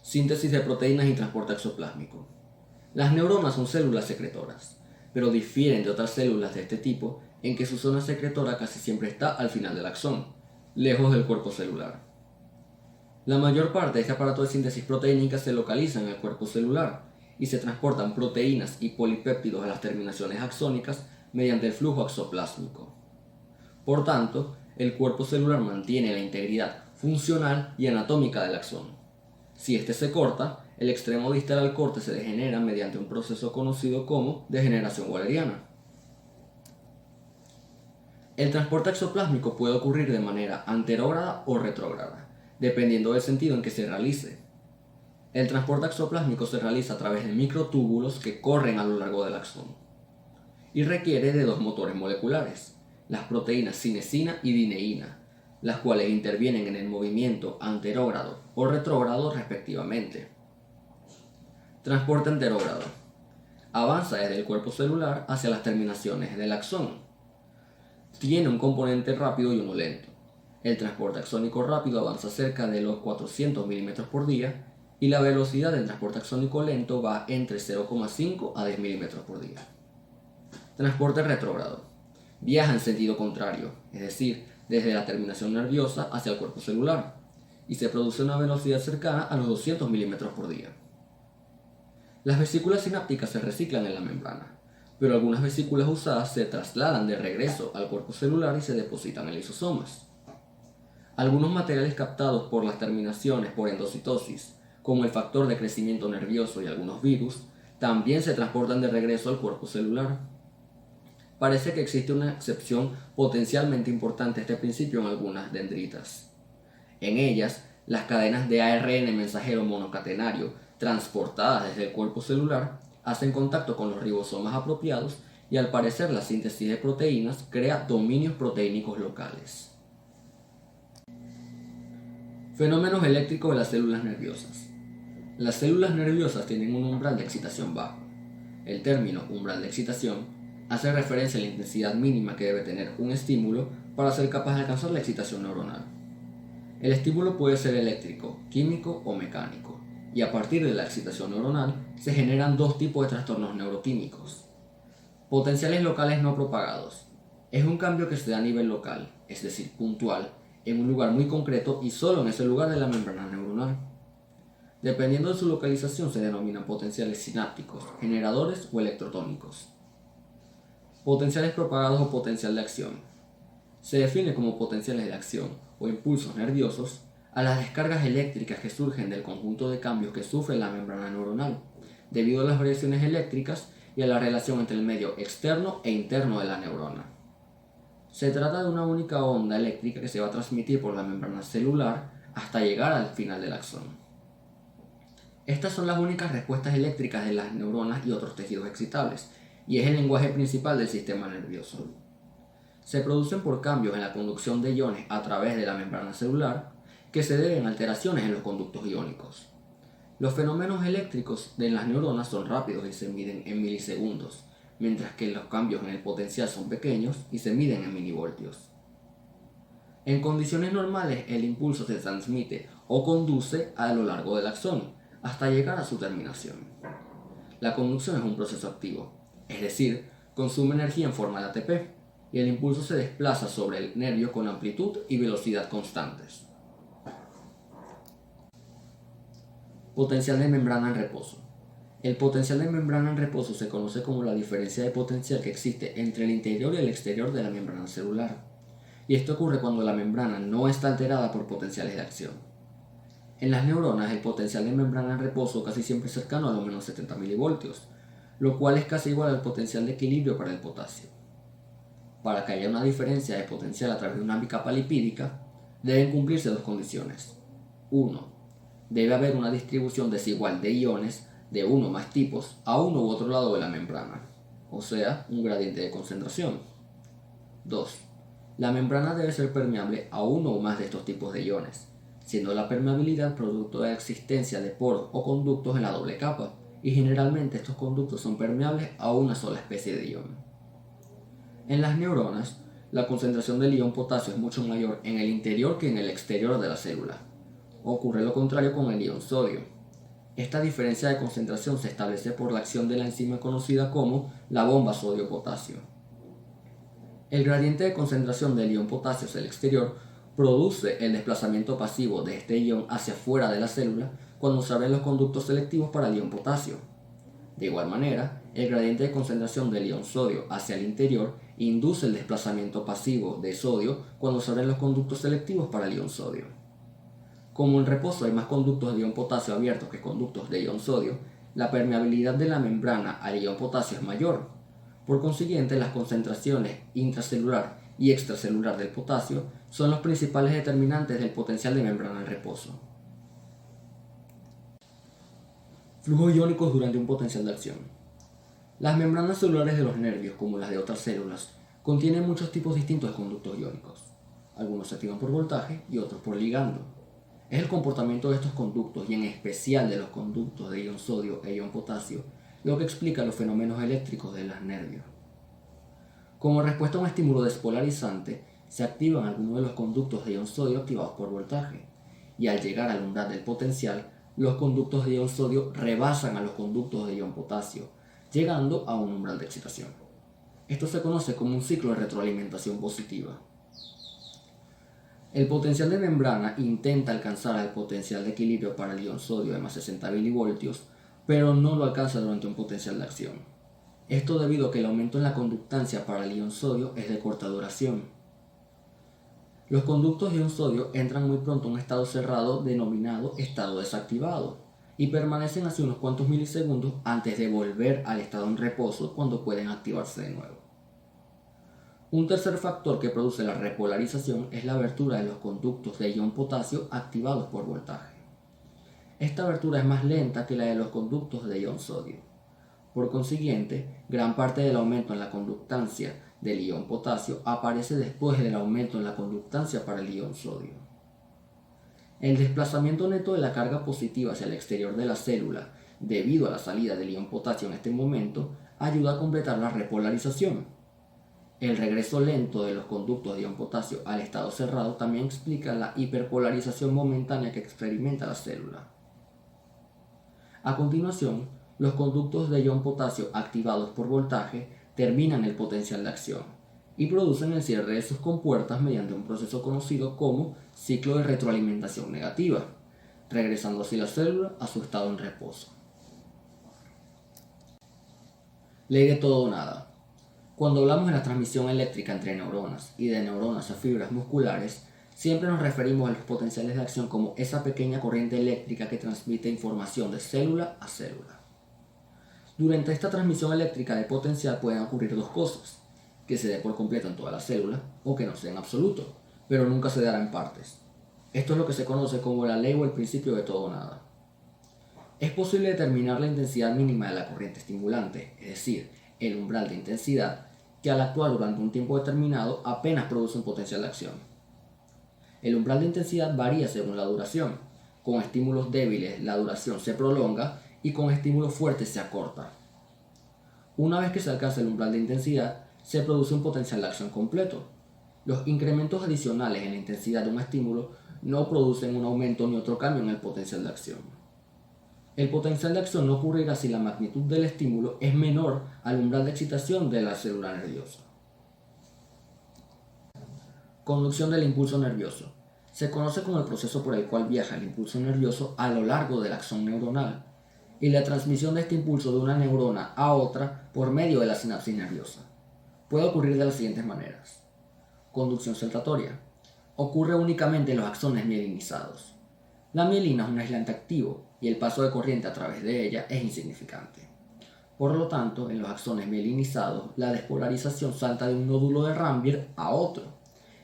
Síntesis de proteínas y transporte exoplásmico. Las neuronas son células secretoras, pero difieren de otras células de este tipo en que su zona secretora casi siempre está al final del axón, lejos del cuerpo celular. La mayor parte de este aparato de síntesis proteínica se localiza en el cuerpo celular y se transportan proteínas y polipéptidos a las terminaciones axónicas mediante el flujo exoplásmico. Por tanto, el cuerpo celular mantiene la integridad funcional y anatómica del axón. Si este se corta, el extremo distal al corte se degenera mediante un proceso conocido como degeneración waleriana. El transporte exoplásmico puede ocurrir de manera anterógrada o retrógrada, dependiendo del sentido en que se realice. El transporte exoplásmico se realiza a través de microtúbulos que corren a lo largo del axón y requiere de dos motores moleculares, las proteínas cinesina y dineína, las cuales intervienen en el movimiento anterógrado o retrógrado respectivamente. Transporte anterógrado. Avanza desde el cuerpo celular hacia las terminaciones del axón. Tiene un componente rápido y uno lento. El transporte axónico rápido avanza cerca de los 400 mm por día y la velocidad del transporte axónico lento va entre 0,5 a 10 mm por día. Transporte retrógrado. Viaja en sentido contrario, es decir, desde la terminación nerviosa hacia el cuerpo celular, y se produce a una velocidad cercana a los 200 mm por día. Las vesículas sinápticas se reciclan en la membrana, pero algunas vesículas usadas se trasladan de regreso al cuerpo celular y se depositan en lisosomas. Algunos materiales captados por las terminaciones por endocitosis, como el factor de crecimiento nervioso y algunos virus, también se transportan de regreso al cuerpo celular. Parece que existe una excepción potencialmente importante a este principio en algunas dendritas. En ellas, las cadenas de ARN mensajero monocatenario transportadas desde el cuerpo celular hacen contacto con los ribosomas apropiados y al parecer la síntesis de proteínas crea dominios proteínicos locales. Fenómenos eléctricos de las células nerviosas. Las células nerviosas tienen un umbral de excitación bajo. El término umbral de excitación hace referencia a la intensidad mínima que debe tener un estímulo para ser capaz de alcanzar la excitación neuronal. El estímulo puede ser eléctrico, químico o mecánico, y a partir de la excitación neuronal se generan dos tipos de trastornos neuroquímicos. Potenciales locales no propagados. Es un cambio que se da a nivel local, es decir, puntual, en un lugar muy concreto y solo en ese lugar de la membrana neuronal. Dependiendo de su localización se denominan potenciales sinápticos, generadores o electrotónicos. Potenciales propagados o potencial de acción. Se define como potenciales de acción o impulsos nerviosos a las descargas eléctricas que surgen del conjunto de cambios que sufre la membrana neuronal, debido a las variaciones eléctricas y a la relación entre el medio externo e interno de la neurona. Se trata de una única onda eléctrica que se va a transmitir por la membrana celular hasta llegar al final del axón. Estas son las únicas respuestas eléctricas de las neuronas y otros tejidos excitables, y es el lenguaje principal del sistema nervioso. Se producen por cambios en la conducción de iones a través de la membrana celular que se deben a alteraciones en los conductos iónicos. Los fenómenos eléctricos de las neuronas son rápidos y se miden en milisegundos, mientras que los cambios en el potencial son pequeños y se miden en milivoltios. En condiciones normales, el impulso se transmite o conduce a lo largo del axón, hasta llegar a su terminación. La conducción es un proceso activo, es decir, consume energía en forma de ATP, y el impulso se desplaza sobre el nervio con amplitud y velocidad constantes. Potencial de membrana en reposo. El potencial de membrana en reposo se conoce como la diferencia de potencial que existe entre el interior y el exterior de la membrana celular, y esto ocurre cuando la membrana no está alterada por potenciales de acción. En las neuronas, el potencial de membrana en reposo casi siempre es cercano a los menos 70 milivoltios, lo cual es casi igual al potencial de equilibrio para el potasio. Para que haya una diferencia de potencial a través de una bicapa lipídica, deben cumplirse dos condiciones. 1. Debe haber una distribución desigual de iones de uno o más tipos a uno u otro lado de la membrana, o sea, un gradiente de concentración. 2. La membrana debe ser permeable a uno o más de estos tipos de iones, siendo la permeabilidad producto de la existencia de poros o conductos en la doble capa, y generalmente estos conductos son permeables a una sola especie de ion. En las neuronas, la concentración del ion potasio es mucho mayor en el interior que en el exterior de la célula. Ocurre lo contrario con el ion sodio. Esta diferencia de concentración se establece por la acción de la enzima conocida como la bomba sodio-potasio. El gradiente de concentración del ion potasio hacia el exterior produce el desplazamiento pasivo de este ion hacia fuera de la célula cuando se abren los conductos selectivos para el ion potasio. De igual manera, el gradiente de concentración del ion sodio hacia el interior induce el desplazamiento pasivo de sodio cuando se abren los conductos selectivos para el ion sodio. Como en reposo hay más conductos de ion potasio abiertos que conductos de ion sodio, la permeabilidad de la membrana al ion potasio es mayor. Por consiguiente, las concentraciones intracelular y extracelular del potasio son los principales determinantes del potencial de membrana en reposo. Flujos iónicos durante un potencial de acción. Las membranas celulares de los nervios, como las de otras células, contienen muchos tipos distintos de conductos iónicos. Algunos se activan por voltaje y otros por ligando. Es el comportamiento de estos conductos, y en especial de los conductos de ion sodio e ion potasio, lo que explica los fenómenos eléctricos de los nervios. Como respuesta a un estímulo despolarizante, se activan algunos de los conductos de ion sodio activados por voltaje, y al llegar al umbral del potencial, los conductos de ion sodio rebasan a los conductos de ion potasio, llegando a un umbral de excitación. Esto se conoce como un ciclo de retroalimentación positiva. El potencial de membrana intenta alcanzar el potencial de equilibrio para el ion sodio de más 60 milivoltios, pero no lo alcanza durante un potencial de acción. Esto debido a que el aumento en la conductancia para el ion sodio es de corta duración. Los conductos de ion sodio entran muy pronto a un estado cerrado denominado estado desactivado y permanecen así unos cuantos milisegundos antes de volver al estado en reposo cuando pueden activarse de nuevo. Un tercer factor que produce la repolarización es la abertura de los conductos de ion potasio activados por voltaje. Esta abertura es más lenta que la de los conductos de ion sodio. Por consiguiente, gran parte del aumento en la conductancia del ion potasio aparece después del aumento en la conductancia para el ion sodio. El desplazamiento neto de la carga positiva hacia el exterior de la célula debido a la salida del ion potasio en este momento ayuda a completar la repolarización. El regreso lento de los conductos de ion potasio al estado cerrado también explica la hiperpolarización momentánea que experimenta la célula. A continuación, los conductos de ion potasio activados por voltaje terminan el potencial de acción y producen el cierre de sus compuertas mediante un proceso conocido como ciclo de retroalimentación negativa, regresando así la célula a su estado en reposo. Ley de todo o nada. Cuando hablamos de la transmisión eléctrica entre neuronas y de neuronas a fibras musculares, siempre nos referimos a los potenciales de acción como esa pequeña corriente eléctrica que transmite información de célula a célula. Durante esta transmisión eléctrica de potencial pueden ocurrir dos cosas: que se dé por completo en toda la célula o que no se dé en absoluto, pero nunca se dará en partes. Esto es lo que se conoce como la ley o el principio de todo o nada. Es posible determinar la intensidad mínima de la corriente estimulante, es decir, el umbral de intensidad, que al actuar durante un tiempo determinado apenas produce un potencial de acción. El umbral de intensidad varía según la duración. Con estímulos débiles la duración se prolonga y con estímulos fuertes se acorta. Una vez que se alcanza el umbral de intensidad, se produce un potencial de acción completo. Los incrementos adicionales en la intensidad de un estímulo no producen un aumento ni otro cambio en el potencial de acción. El potencial de acción no ocurrirá si la magnitud del estímulo es menor al umbral de excitación de la célula nerviosa. Conducción del impulso nervioso. Se conoce como el proceso por el cual viaja el impulso nervioso a lo largo del axón neuronal y la transmisión de este impulso de una neurona a otra por medio de la sinapsis nerviosa. Puede ocurrir de las siguientes maneras. Conducción saltatoria. Ocurre únicamente en los axones mielinizados. La mielina es un aislante activo y el paso de corriente a través de ella es insignificante. Por lo tanto, en los axones mielinizados, la despolarización salta de un nódulo de Rambier a otro,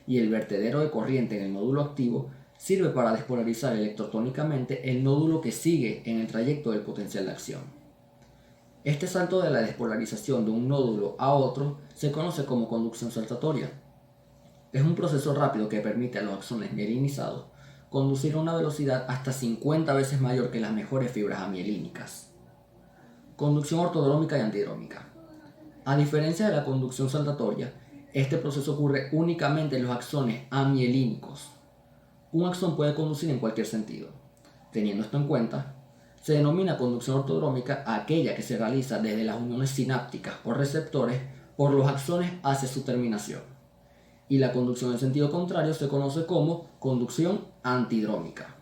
y el vertedero de corriente en el nódulo activo sirve para despolarizar electrotónicamente el nódulo que sigue en el trayecto del potencial de acción. Este salto de la despolarización de un nódulo a otro se conoce como conducción saltatoria. Es un proceso rápido que permite a los axones mielinizados conducir a una velocidad hasta 50 veces mayor que las mejores fibras amielínicas. Conducción ortodrómica y antidrómica. A diferencia de la conducción saltatoria, este proceso ocurre únicamente en los axones amielínicos. Un axón puede conducir en cualquier sentido. Teniendo esto en cuenta, Se denomina conducción ortodrómica a aquella que se realiza desde las uniones sinápticas o receptores por los axones hacia su terminación. Y la conducción en sentido contrario se conoce como conducción antidrómica.